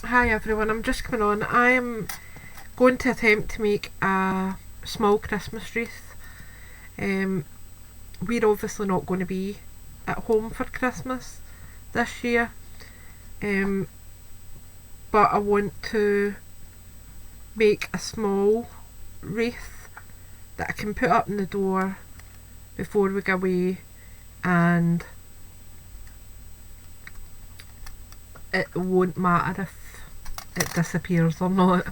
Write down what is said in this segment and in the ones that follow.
Hi everyone, I'm just coming on. I'm going to attempt to make a small Christmas wreath. We're obviously not going to be at home for Christmas this year, um, but I want to make a small wreath that I can put up in the door before we go away, and it won't matter if it disappears or not.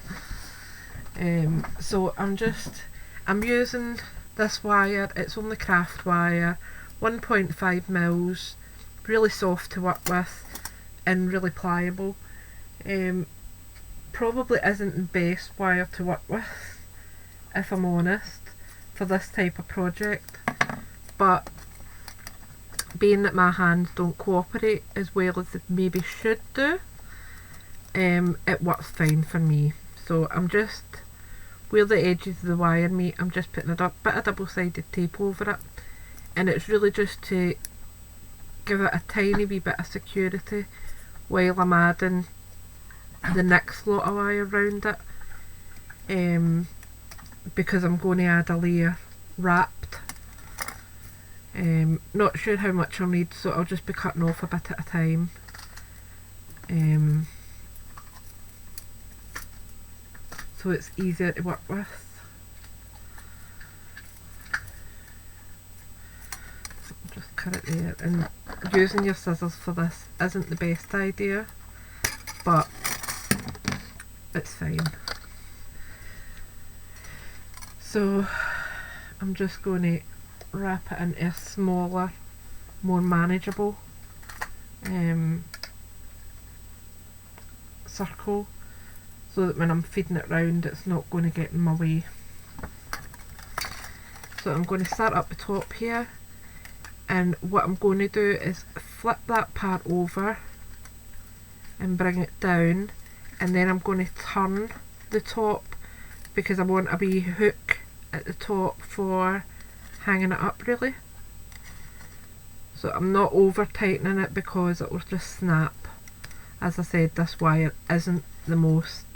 So I'm using this wire. It's only craft wire, 1.5 mils, really soft to work with and really pliable. Probably isn't the best wire to work with, if I'm honest, for this type of project, but being that my hands don't cooperate as well as they maybe should do, it works fine for me. So I'm just, where the edges of the wire meet, I'm just putting a bit of double-sided tape over it, and it's really just to give it a tiny wee bit of security while I'm adding the next lot of wire around it, because I'm going to add a layer wrapped. Not sure how much I'll need, so I'll just be cutting off a bit at a time. So it's easier to work with. So just cut it there, and using your scissors for this isn't the best idea, but it's fine. So I'm just going to wrap it into a smaller, more manageable circle, so that when I'm feeding it round it's not going to get in my way. So I'm going to start up the top here, and what I'm going to do is flip that part over and bring it down, and then I'm going to turn the top because I want a wee hook at the top for hanging it up really. So I'm not over tightening it because it will just snap. As I said, this wire isn't the most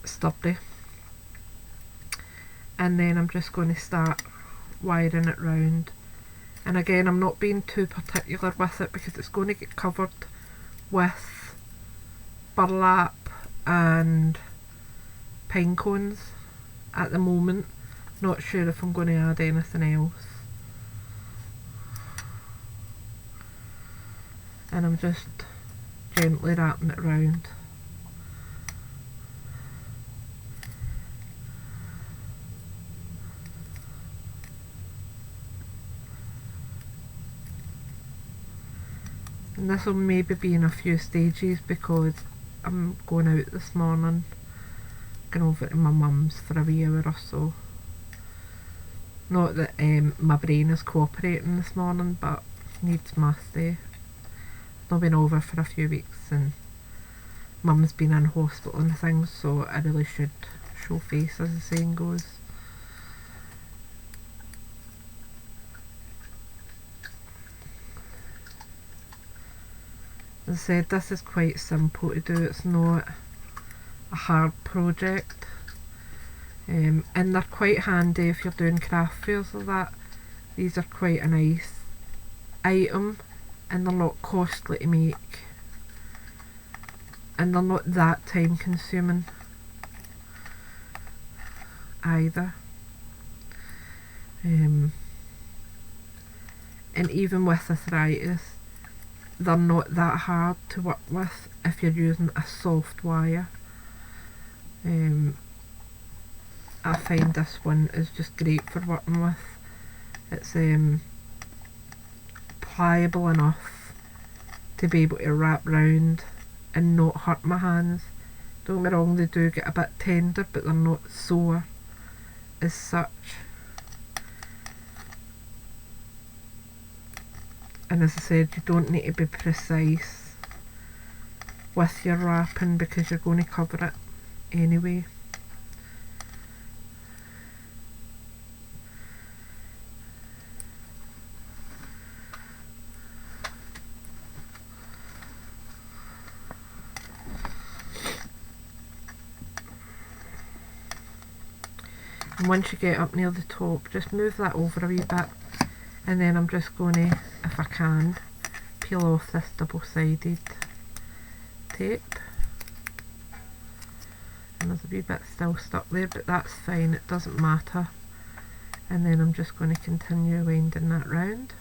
sturdy. And then I'm just going to start wiring it round, and again I'm not being too particular with it because it's going to get covered with burlap and pine cones at the moment. Not sure if I'm going to add anything else, and I'm just gently wrapping it round. And this will maybe be in a few stages because I'm going out this morning, going over to my mum's for a wee hour or so. Not that my brain is cooperating this morning, but needs must. I've not been over for a few weeks, and mum's been in hospital and things, so I really should show face, as the saying goes. As I said, this is quite simple to do, it's not a hard project, and they're quite handy if you're doing craft fairs or that. These are quite a nice item, and they're not costly to make, and they're not that time consuming either. And even with arthritis, they're not that hard to work with if you're using a soft wire. I find this one is just great for working with. It's pliable enough to be able to wrap round and not hurt my hands. Don't get me wrong, they do get a bit tender, but they're not sore as such. And as I said, you don't need to be precise with your wrapping because you're going to cover it anyway. And once you get up near the top, just move that over a wee bit, and then I'm just going to, if I can, peel off this double-sided tape. And there's a wee bit still stuck there, but that's fine, it doesn't matter. And then I'm just going to continue winding that round,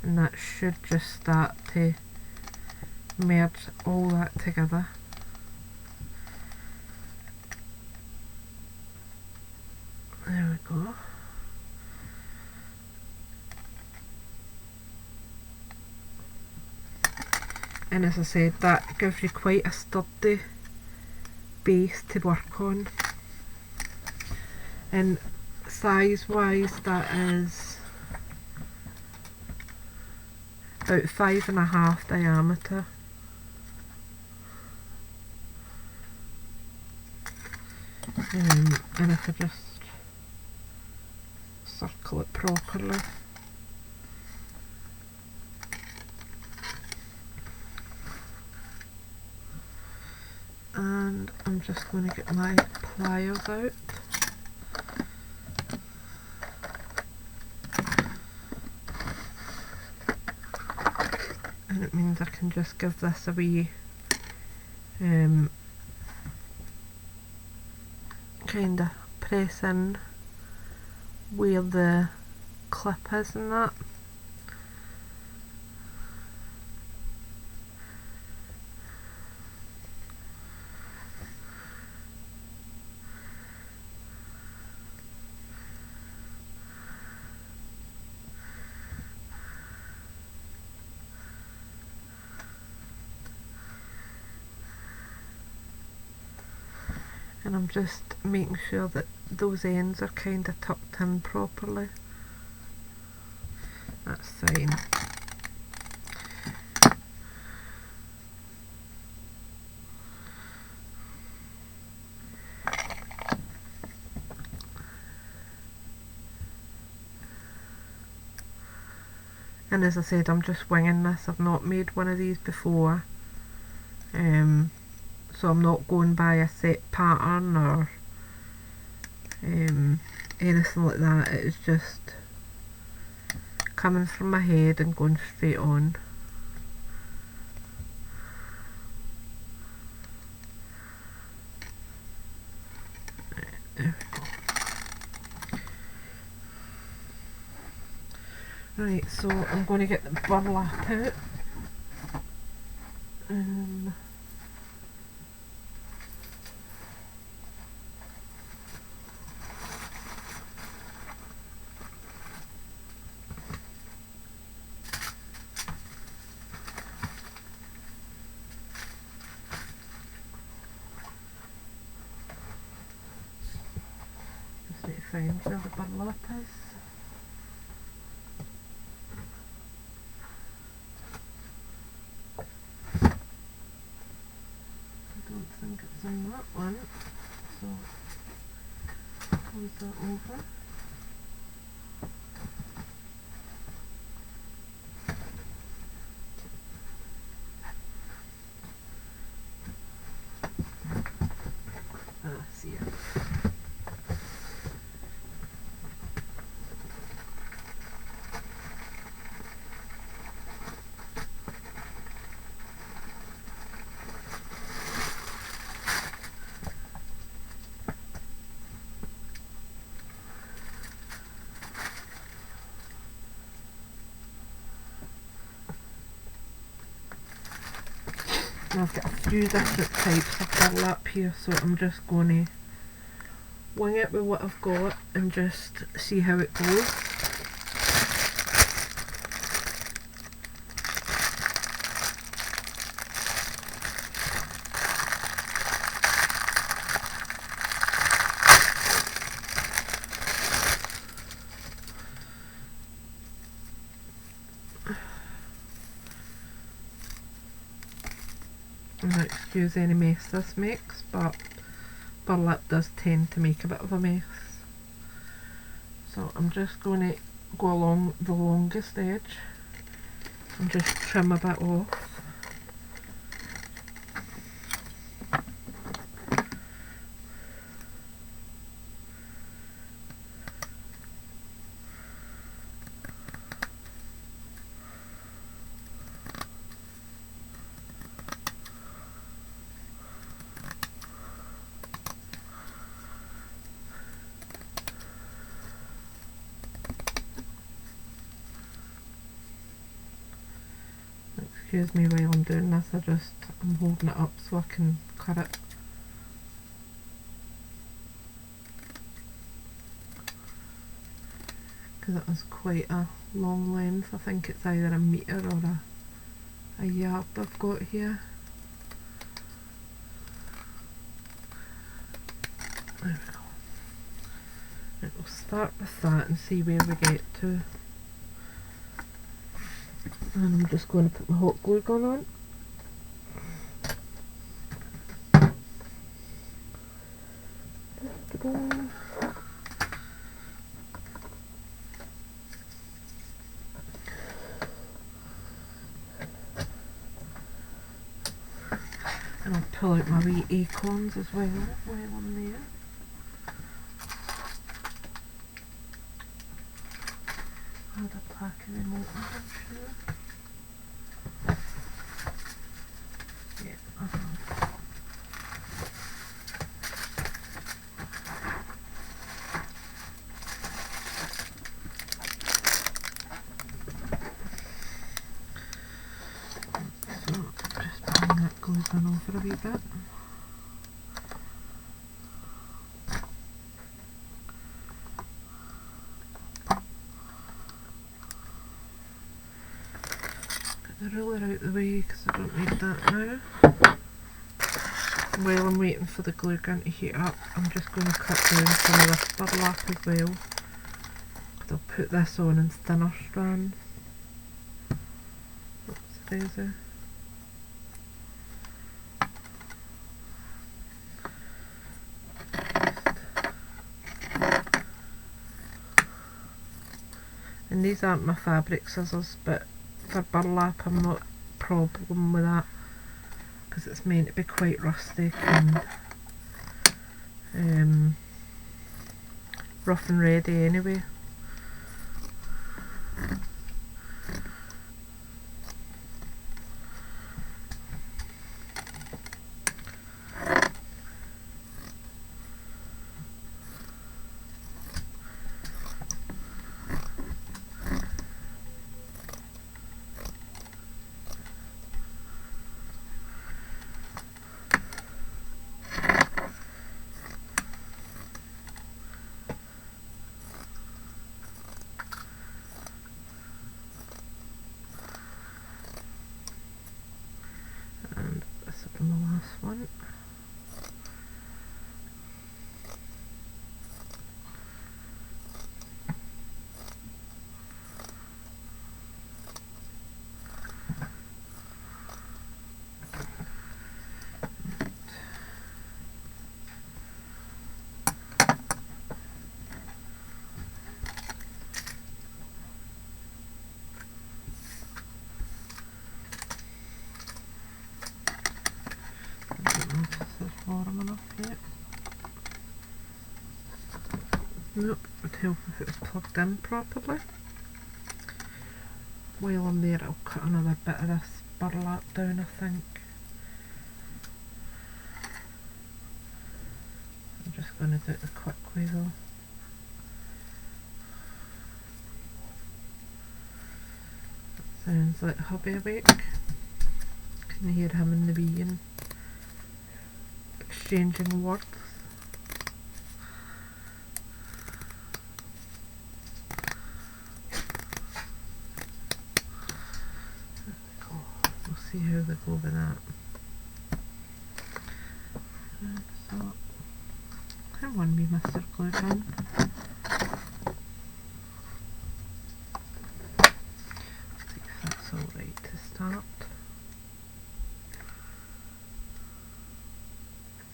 and that should just start to merge all that together. There we go. And as I said, that gives you quite a sturdy base to work on. And size wise, that is about 5.5 diameter. And if I just circle it properly. And I'm just going to get my pliers out. And it means I can just give this a wee kind of press in where the clip is and that. And I'm just making sure that those ends are kind of tucked in properly. That's fine. And as I said, I'm just winging this. I've not made one of these before. So I'm not going by a set pattern or anything like that. It is just coming from my head and going straight on. There we go. Right, so I'm going to get the burlap out. Find where the burlap is. I don't think it's in that one, so close that over. See it. And I've got a few different types of burlap here, so I'm just going to wing it with what I've got and just see how it goes. And excuse any mess this makes, but burlap does tend to make a bit of a mess. So I'm just going to go along the longest edge and just trim a bit off. Excuse me while I'm doing this, I'm holding it up so I can cut it. Because it is quite a long length. I think it's either a metre or a yard I've got here. There we go. Right, we'll start with that and see where we get to. And I'm just going to put my hot glue gun on. And I'll pull out my wee acorns as well while I'm there. Add a pack of them open, I'm sure. Yeah, I have. So, just bring that glue gun over a wee bit. The ruler out the way because I don't need that now. While I'm waiting for the glue gun to heat up, I'm just going to cut down some of this burlap as well. Because I'll put this on in thinner strands. Oops, daisy. And these aren't my fabric scissors, but for burlap I'm not a problem with that because it's meant to be quite rustic and rough and ready anyway. And the last one. Warm enough yet. Nope, it would help if it was plugged in properly. While I'm there, I'll cut another bit of this burlap down, I think. I'm just going to do it the quick way though. Sounds like hubby awake. Can you hear him in the wee and exchanging words? We'll see how they go with that. So, come on, me Mr. Glue Gun. See if that's alright to start.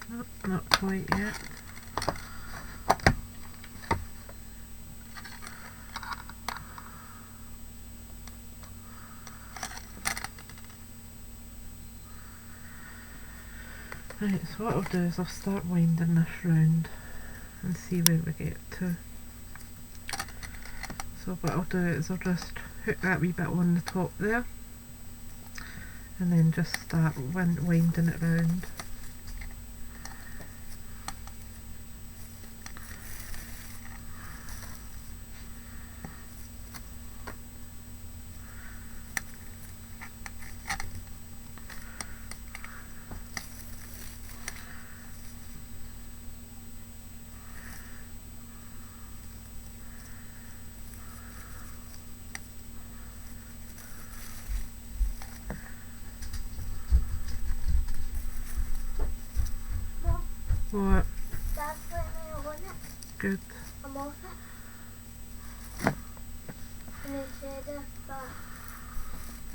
Nope, not quite yet. Right, so what I'll do is I'll start winding this round and see where we get to. So what I'll do is I'll just hook that wee bit on the top there and then just start winding it round. What? Dad's letting me on it. Good. I'm off it. And he said if I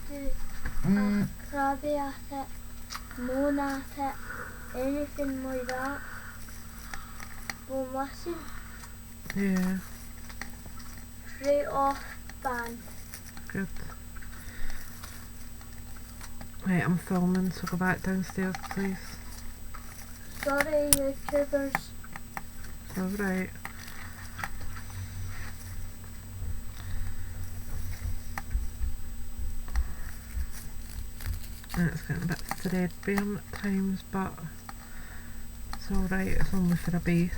do a crabby at it, moan at it, anything like that, won't listen. Yeah. Straight off ban. Good. Right, I'm filming, so go back downstairs, please. Sorry, YouTubers. It's alright. It's getting a bit threadbare at times, but it's alright, it's only for a base.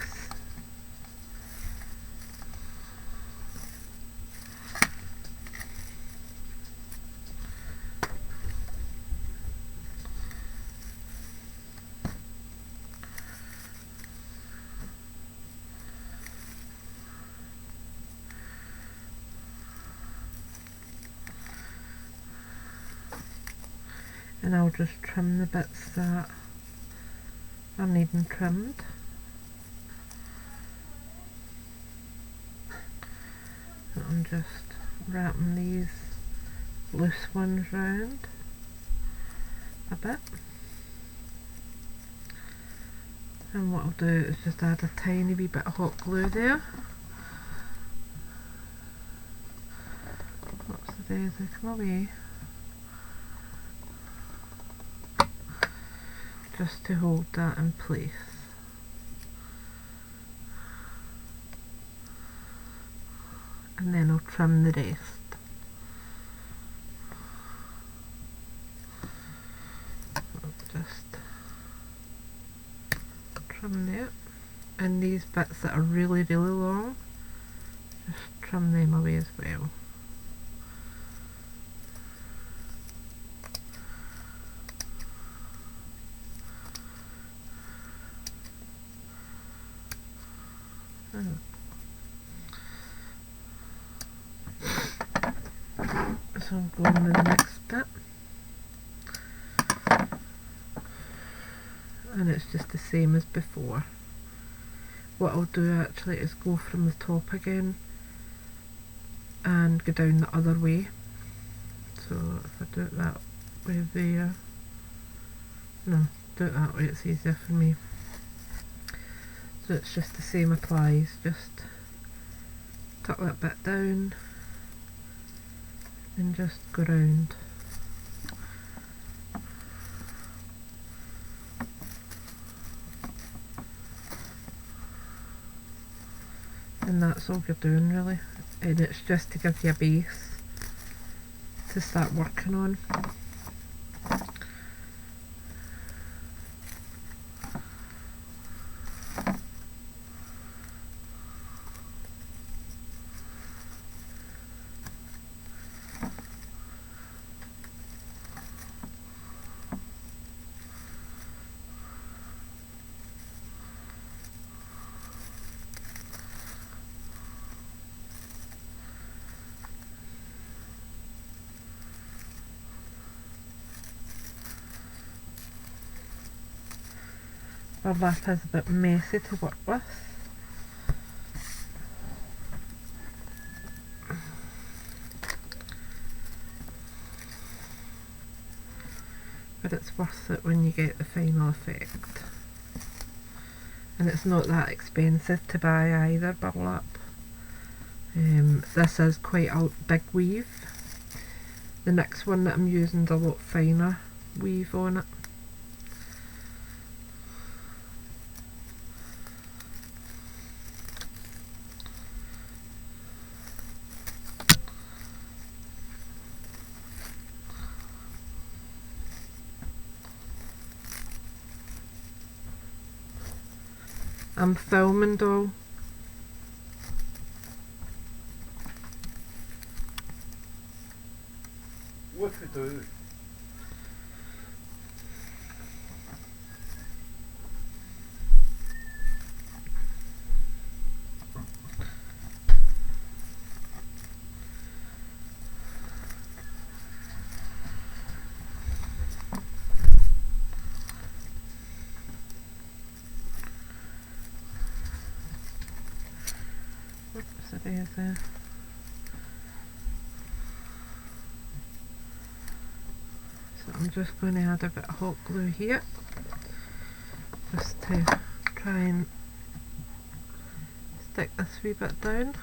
And I'll just trim the bits that are needing trimmed. So I'm just wrapping these loose ones round a bit. And what I'll do is just add a tiny wee bit of hot glue there. What's the daisy? Come away. Just to hold that in place. And then I'll trim the rest. I'll just trim that. And these bits that are really long, just trim them away as well. So I'll go on to the next bit, and it's just the same as before. What I'll do actually is go from the top again and go down the other way. So if I do it that way there, no, do it that way, it's easier for me. So it's just the same applies, just tuck that bit down and just go round. And that's all you're doing really, and it's just to give you a base to start working on. Our lap is a bit messy to work with. But it's worth it when you get the final effect. And it's not that expensive to buy either, burlap. This is quite a big weave. The next one that I'm using is a lot finer weave on it. I'm filming though. What we do? eraser. So I'm just going to add a bit of hot glue here, just to try and stick this wee bit down.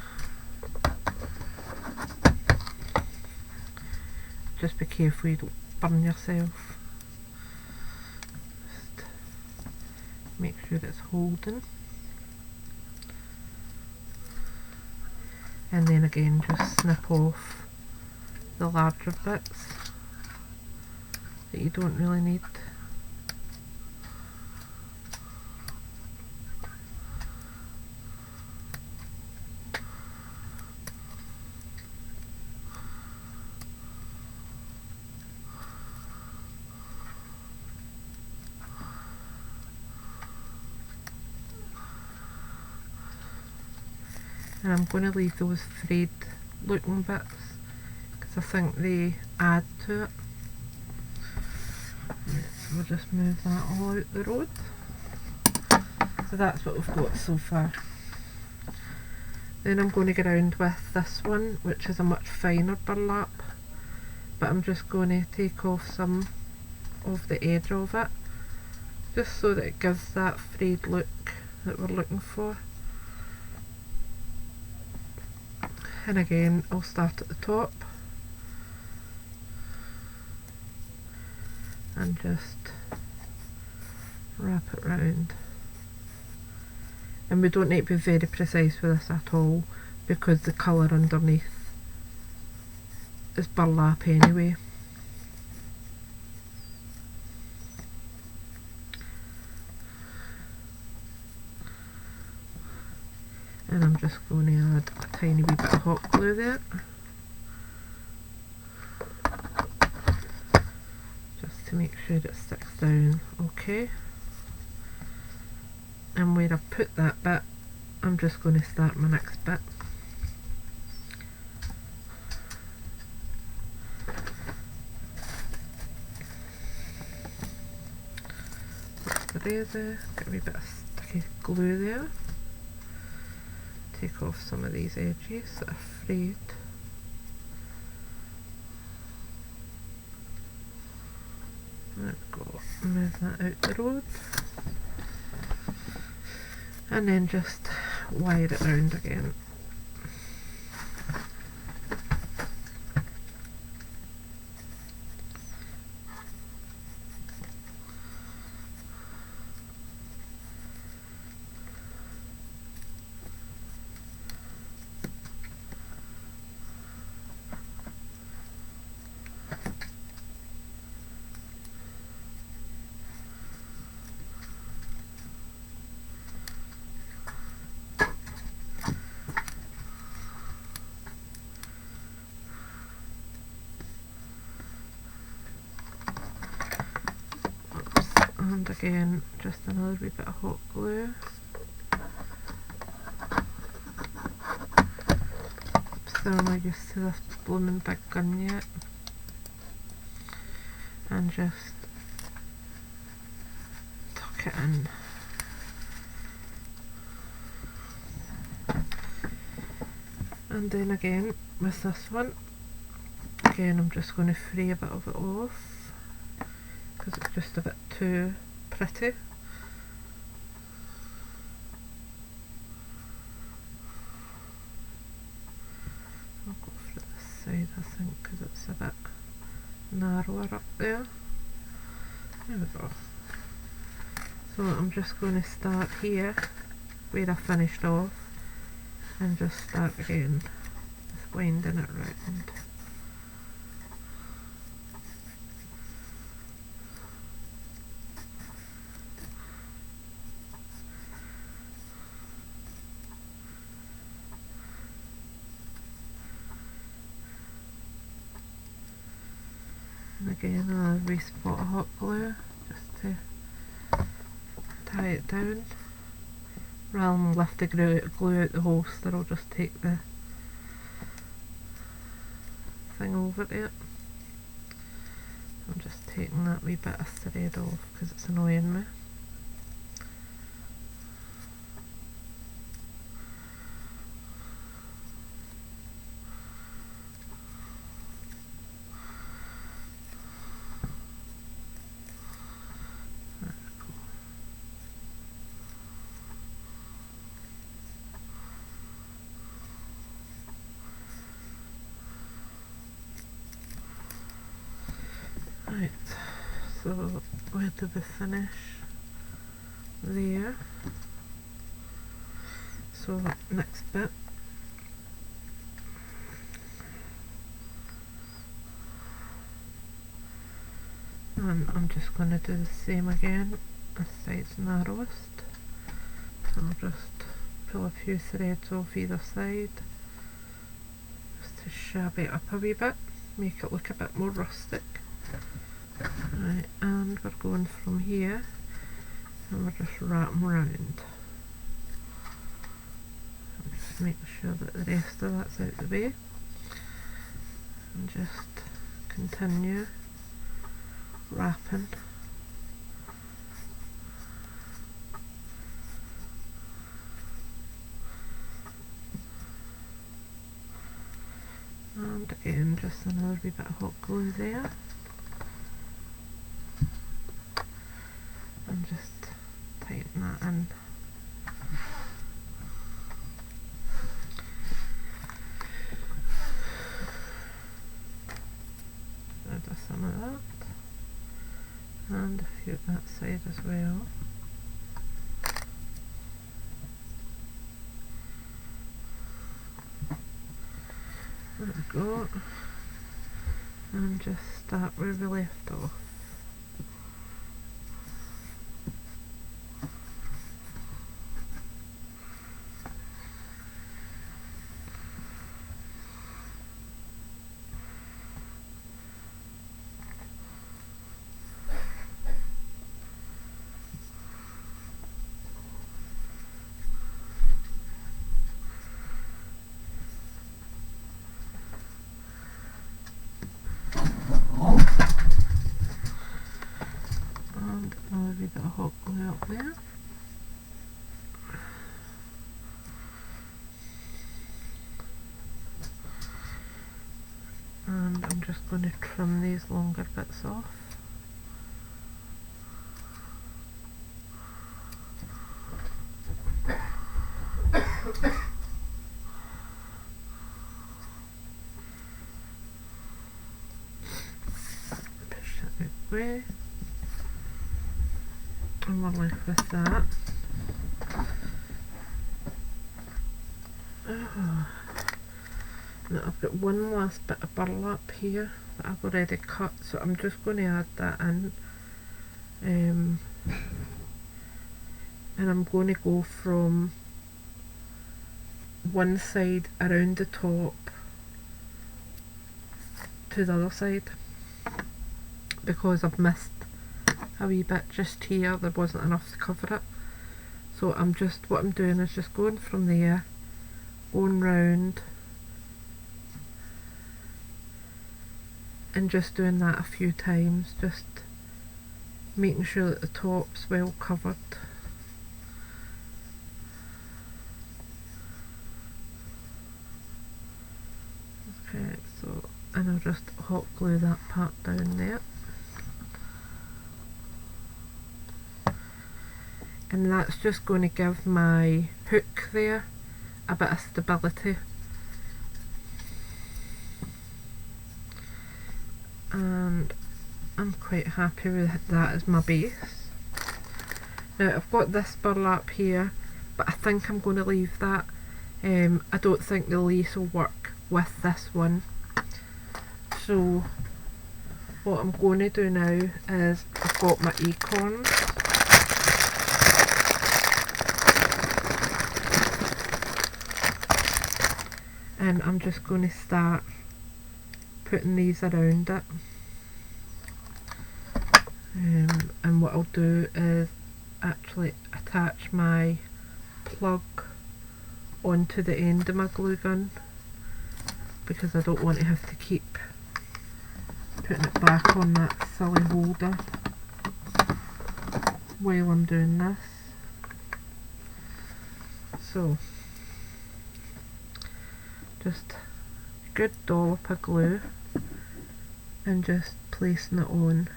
Just be careful you don't burn yourself. Just make sure it's holding. And then again just snip off the larger bits that you don't really need. And I'm going to leave those frayed looking bits because I think they add to it. So we'll just move that all out the road. So that's what we've got so far. Then I'm going to get around with this one, which is a much finer burlap, but I'm just going to take off some of the edge of it, just so that it gives that frayed look that we're looking for. And again, I'll start at the top and just wrap it round. And we don't need to be very precise with this at all, because the colour underneath is burlap anyway. And I'm just going to add a tiny wee bit of hot glue there, just to make sure it sticks down okay. And where I've put that bit, I'm just going to start my next bit. The razor, get a wee bit of sticky glue there. Take off some of these edges that are frayed. There we go, move that out the road. And then just wire it round again. And again, just another wee bit of hot glue. Still not used to this blooming big gun yet. And just tuck it in. And then again, with this one, again I'm just going to fray a bit of it off, because it's just a bit too pretty. I'll go for this side, I think, because it's a bit narrower up there. There we go. So I'm just going to start here where I finished off and just start again, just winding it round. And again, I'll re-spot a hot glue just to tie it down. Rather than lift the glue out the holster, I'll just take the thing over it. I'm just taking that wee bit of thread off because it's annoying me. Right, so where do we finish? There. So next bit. And I'm just going to do the same again. This side's narrowest. So I'll just pull a few threads off either side just to shabby it up a wee bit, make it look a bit more rustic. Right, and we're going from here and we're just wrapping round. Just make sure that the rest of that's out the way and just continue wrapping. And again, just another wee bit of hot glue there. And just tighten that in. Do some of that. And a few that side as well. There we go. And just start where we left off. And another wee bit of hot glue up there. And I'm just going to trim these longer bits off. Push that out the way. And we're left with that. Oh. Now I've got one last bit of burlap here that I've already cut, so I'm just going to add that in. And I'm going to go from one side around the top to the other side because I've missed a wee bit just here. There wasn't enough to cover it, so what I'm doing is just going from there, going round and just doing that a few times, just making sure that the top's well covered. Okay, so, and I'll just hot glue that part down there. And that's just going to give my hook there a bit of stability. And I'm quite happy with that as my base. Now I've got this burlap here, but I think I'm going to leave that. I don't think the lace will work with this one. So what I'm going to do now is I've got my acorns. And I'm just going to start putting these around it. And what I'll do is actually attach my plug onto the end of my glue gun, because I don't want to have to keep putting it back on that silly holder while I'm doing this. So just a good dollop of glue and just placing it on.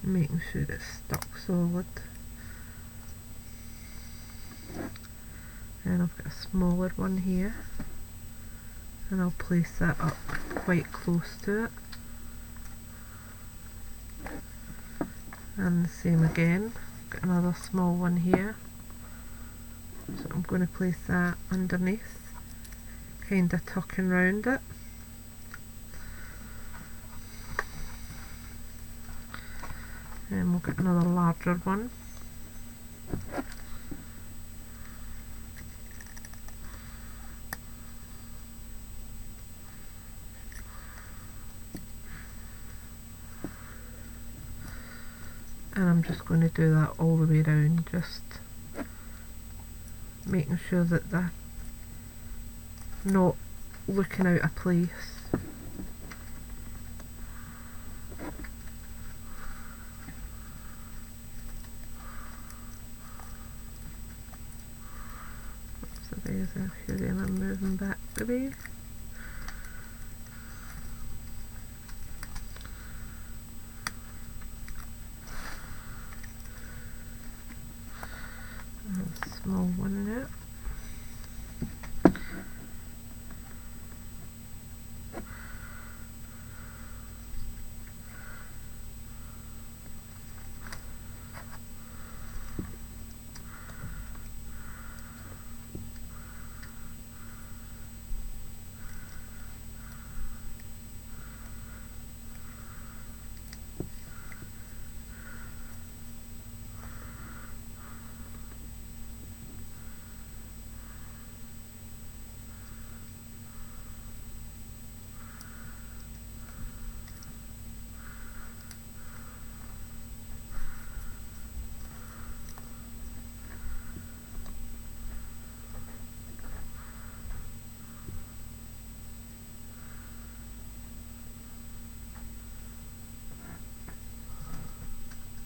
Making sure it's stuck solid. And I've got a smaller one here and I'll place that up quite close to it, and the same again. Got another small one here, so I'm going to place that underneath, kind of tucking round it. And we'll get another larger one. And I'm just going to do that all the way around, just making sure that they're not looking out of place. So there's a few of them I'm moving back the way. Small one there.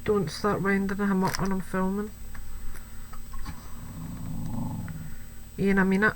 Don't start winding him up when I'm filming. In a minute.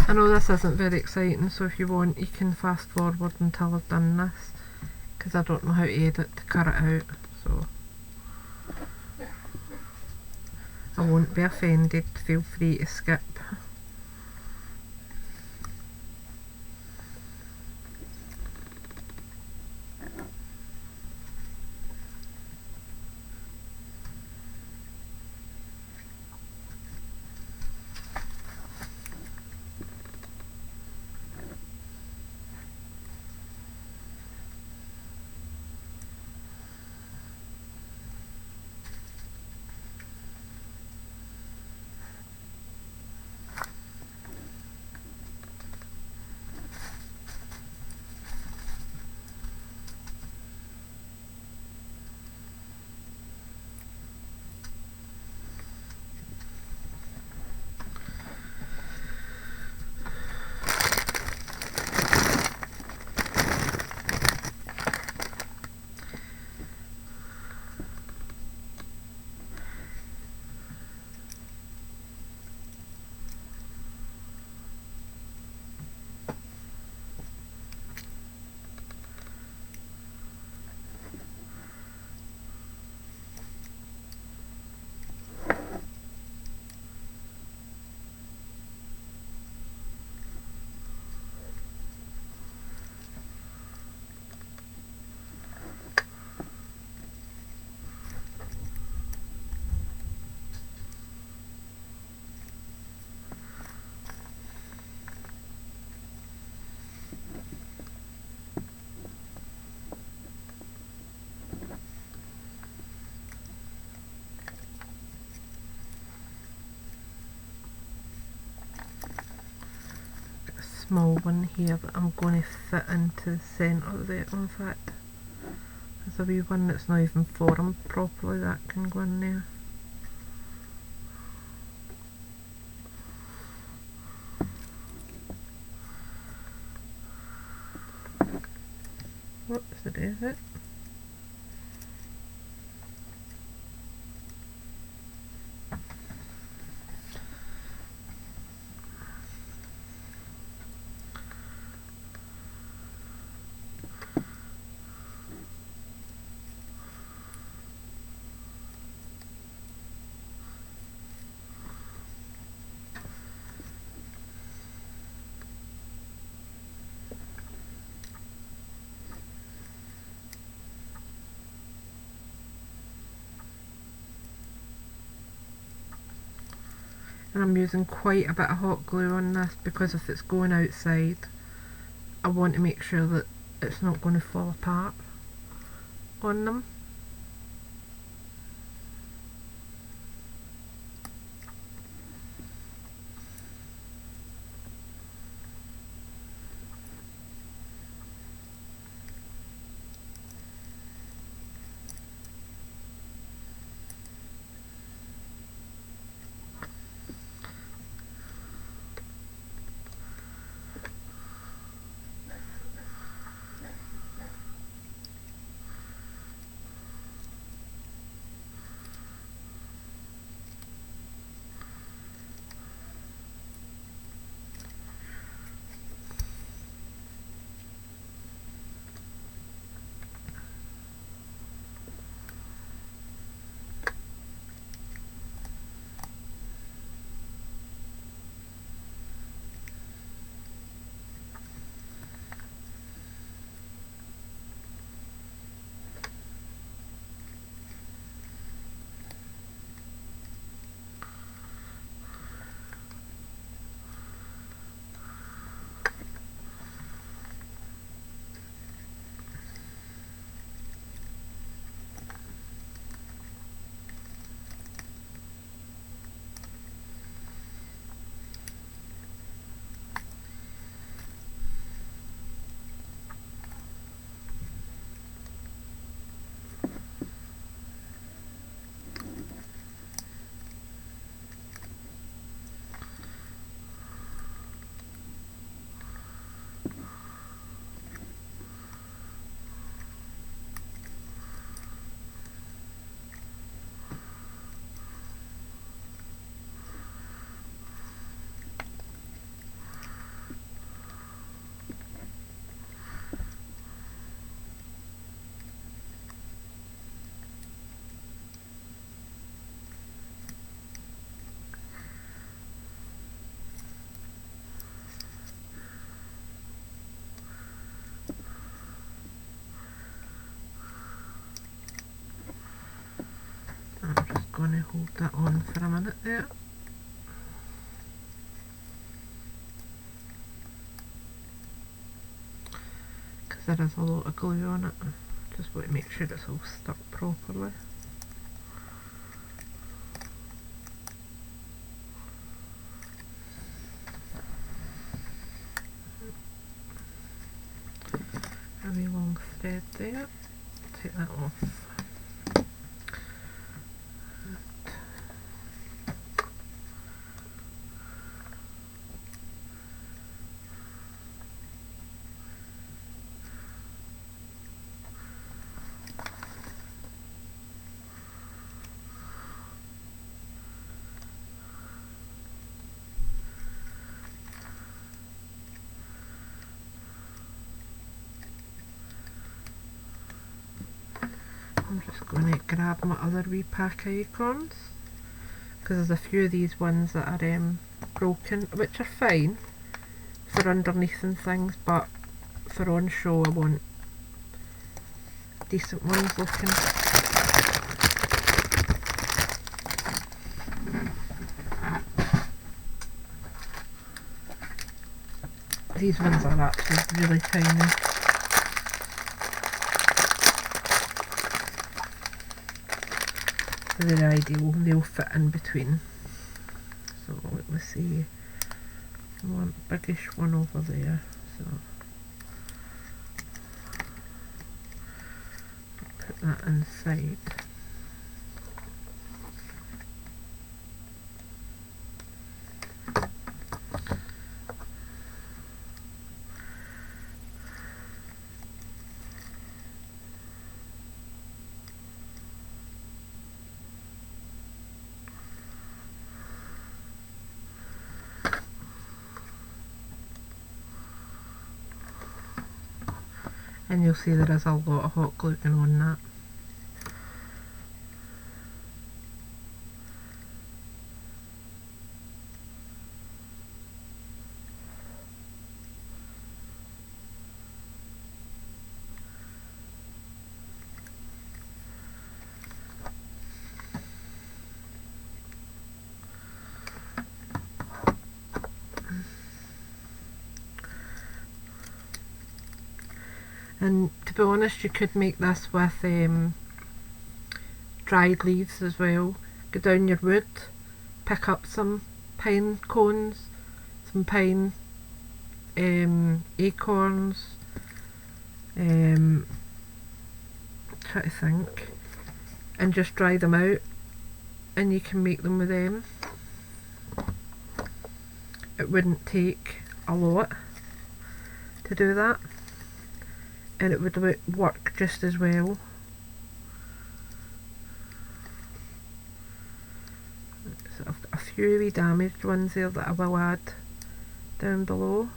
I know this isn't very exciting, so if you want you can fast forward until I've done this, because I don't know how to edit to cut it out, so I won't be offended, feel free to skip. small one here that I'm going to fit into the centre there. In fact, there's a wee one that's not even formed properly that can go in there. Whoops, it is it. And I'm using quite a bit of hot glue on this because if it's going outside, I want to make sure that it's not going to fall apart on them. I'm just going to hold that on for a minute there. Because there is a lot of glue on it. Just want to make sure it's all stuck properly. A wee long thread there. Take that off. I'm just going to grab my other wee pack of acorns because there's a few of these ones that are broken, which are fine for underneath and things, but for on show I want decent ones looking. These ones are actually really tiny. They're ideal, they'll fit in between. So let me see, I want a biggish one over there, so put that inside. And you'll see there is a lot of hot glue going on that. And to be honest, you could make this with dried leaves as well. Go down your wood, pick up some pine cones, some pine acorns, try to think, and just dry them out, and you can make them with them. It wouldn't take a lot to do that, and it would work just as well. So I've got a few wee damaged ones there that I will add down below,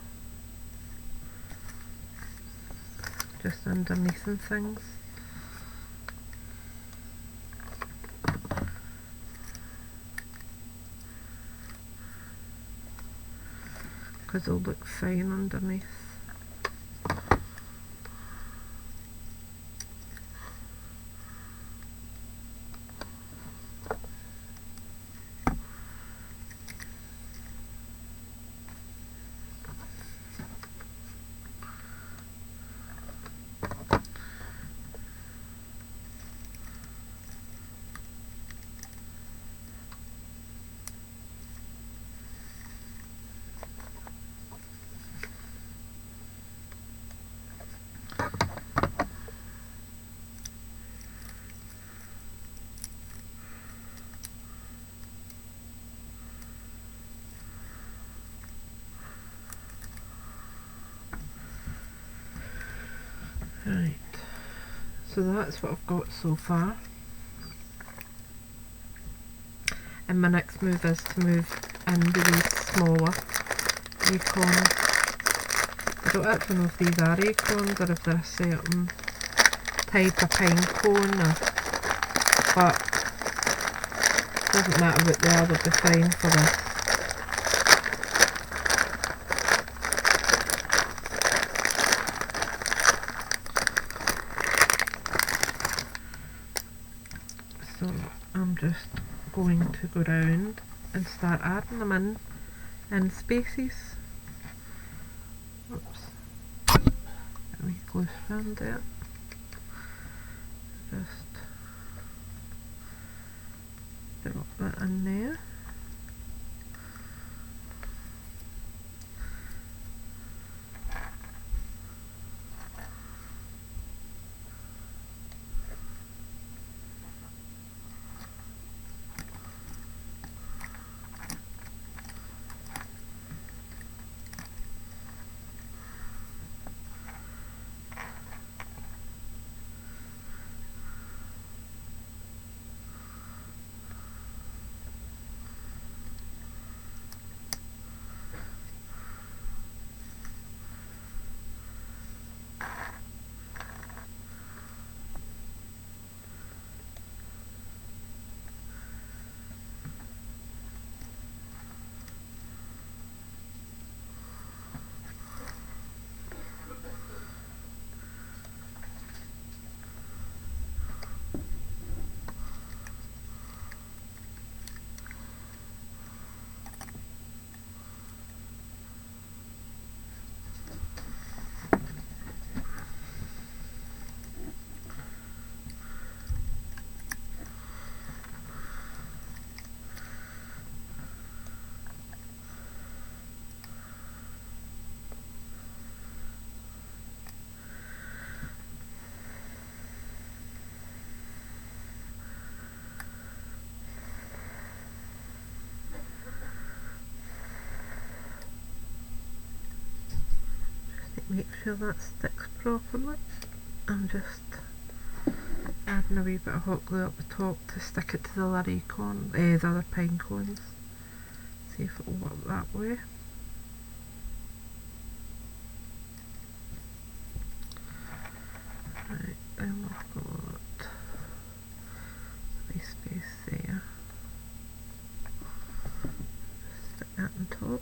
just underneath and things. Because they'll look fine underneath. Right, so that's what I've got so far, and my next move is to move into these smaller acorns. I don't actually know if these are acorns or if they're a certain type of pine cone, but it doesn't matter what they are, they'll be fine for this. So I'm just going to go round and start adding them in spaces. Oops. A wee glue strand there. Just drop that in there. make sure that sticks properly. I'm just adding a wee bit of hot glue up the top to stick it to the the other pine cones. See if it'll work that way. Right, then we've got a wee space there. Stick that on top.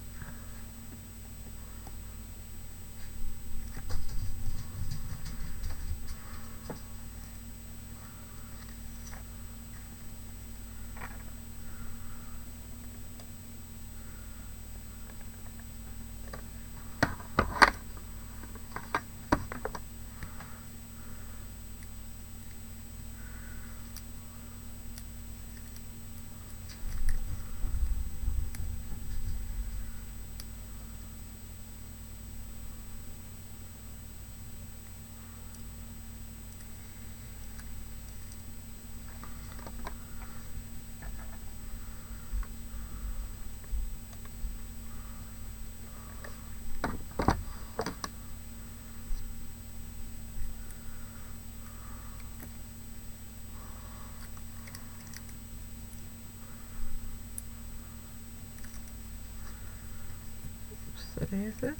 Erase it,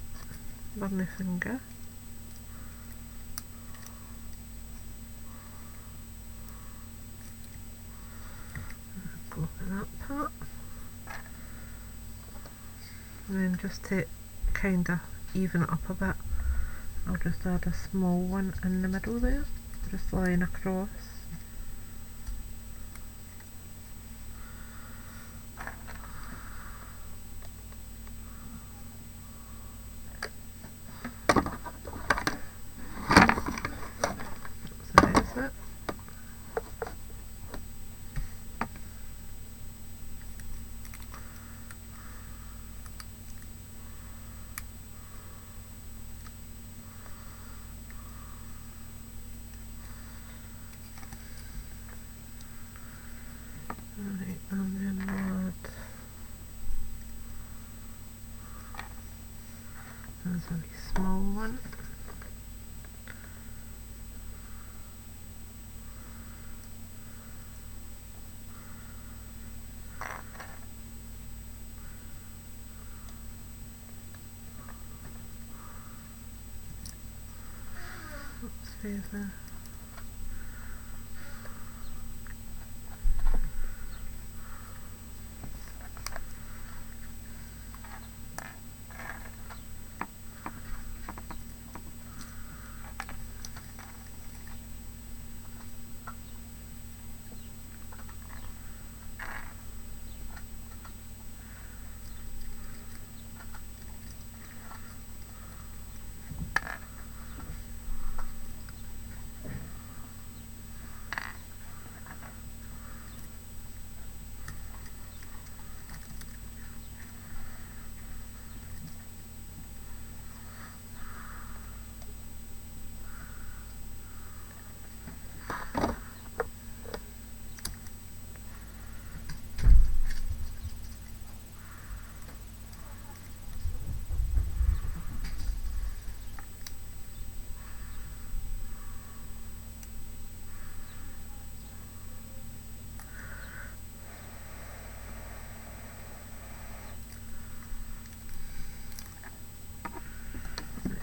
burn my finger. Go with that part. And then just to kind of even it up a bit, I'll just add a small one in the middle there, just lying across. Right, and then we'll add, there's a wee small one. Oops, there's a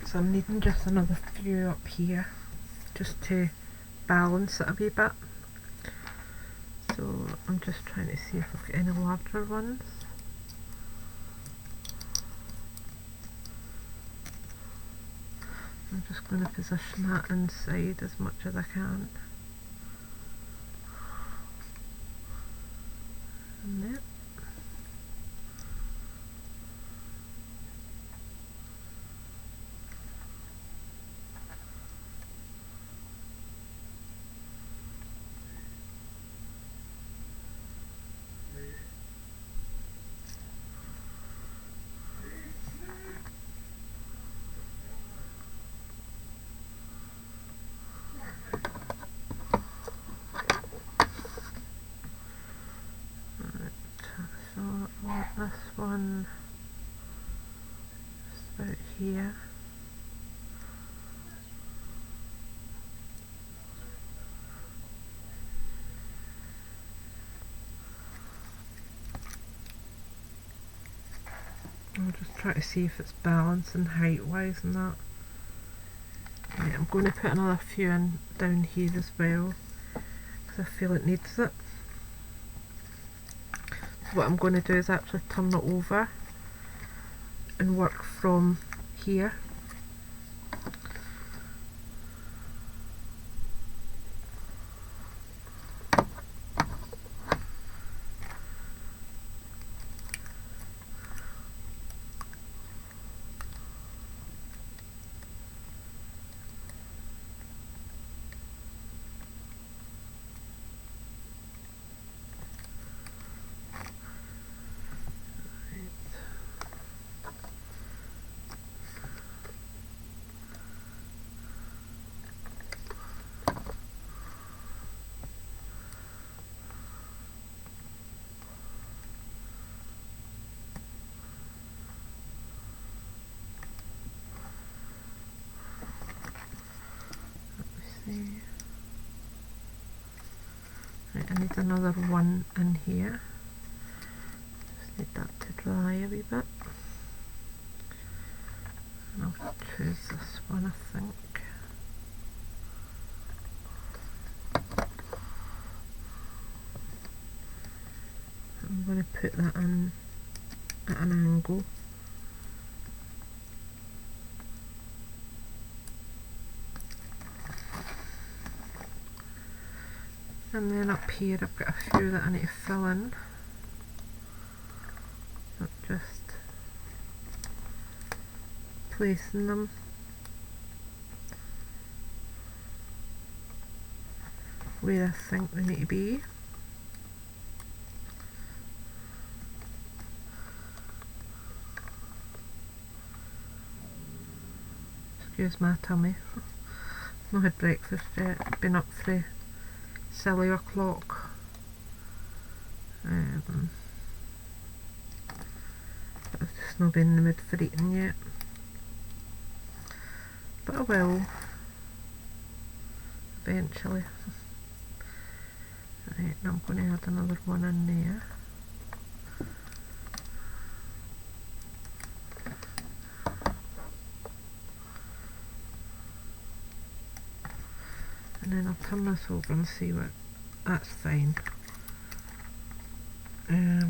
so I'm needing just another few up here just to balance it a wee bit. So I'm just trying to see if I've got any larger ones. I'm just going to position that inside as much as I can. And there. This one just about here. I'll just try to see if it's balancing height wise and that. Right, I'm going to put another few in down here as well because I feel it needs it. So what I'm going to do is actually turn it over and work from here. Right, I need another one in here. Just need that to dry a wee bit. And I'll choose this one, I think. I'm going to put that in at an angle. And then up here I've got a few that I need to fill in. Not just placing them. Where I think they need to be. Excuse my tummy. Not had breakfast yet. Been up for silly o'clock. I've just not been in the mood for eating yet. But I will. Eventually. Right, now I'm going to add another one in there. And then I'll turn this over and see what, that's fine. I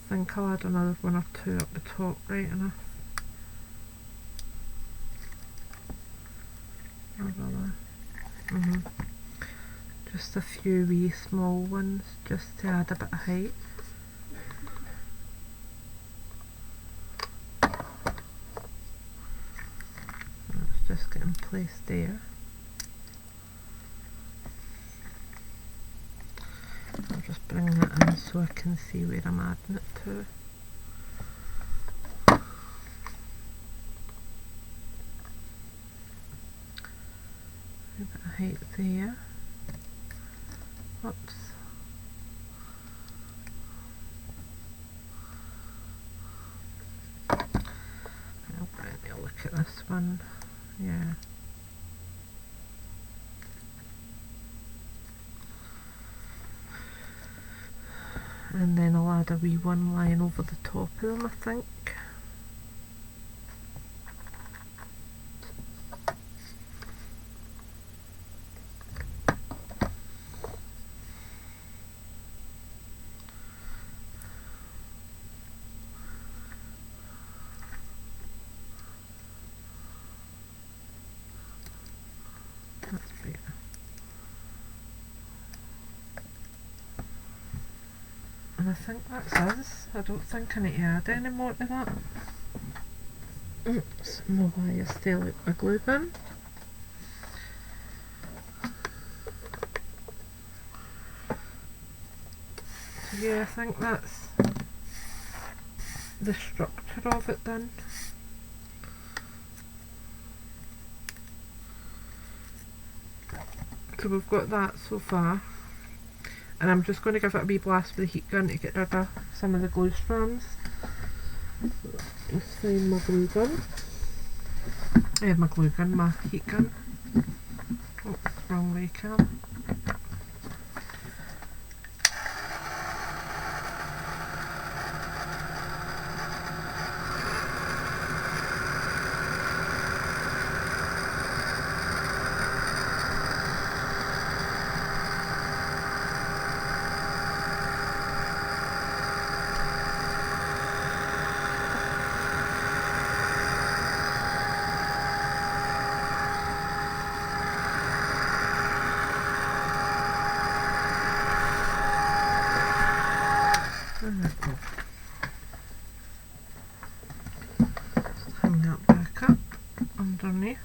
think I'll add another one or two up the top, right enough. Just a few wee small ones, just to add a bit of height. Just getting placed there. I'll just bring that in so I can see where I'm adding it to. A bit of height there. Whoops. I'll bring a look at this one. Yeah. And then I'll add a wee one line over the top of them, I think. That's better. And I think that's us. I don't think I need to add any more to that. Some more wire still out my glue gun. So yeah, I think that's the structure of it done. So we've got that so far, and I'm just going to give it a wee blast with the heat gun to get rid of some of the glue strands. Just find my glue gun. I have my glue gun, my heat gun. Oh, wrong way, Cam. underneath.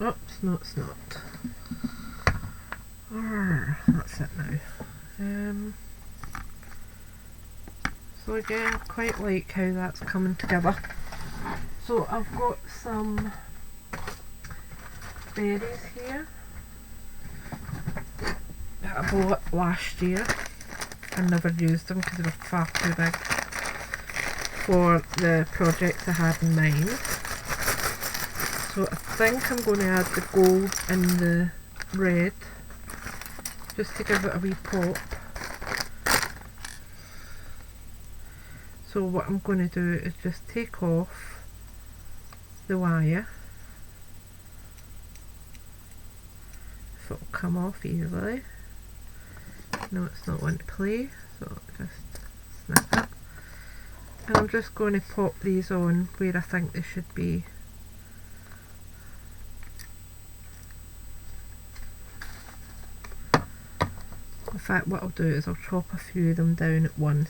Oops, no it's not. That's it now. So again, I quite like how that's coming together. So I've got some berries here that I bought last year and never used them because they were far too big for the project I had in mind. So I think I'm going to add the gold and the red just to give it a wee pop. So what I'm going to do is just take off the wire. So it'll come off easily. No, it's not one to play, so just snip it. And I'm just going to pop these on where I think they should be. In fact, what I'll do is I'll chop a few of them down at once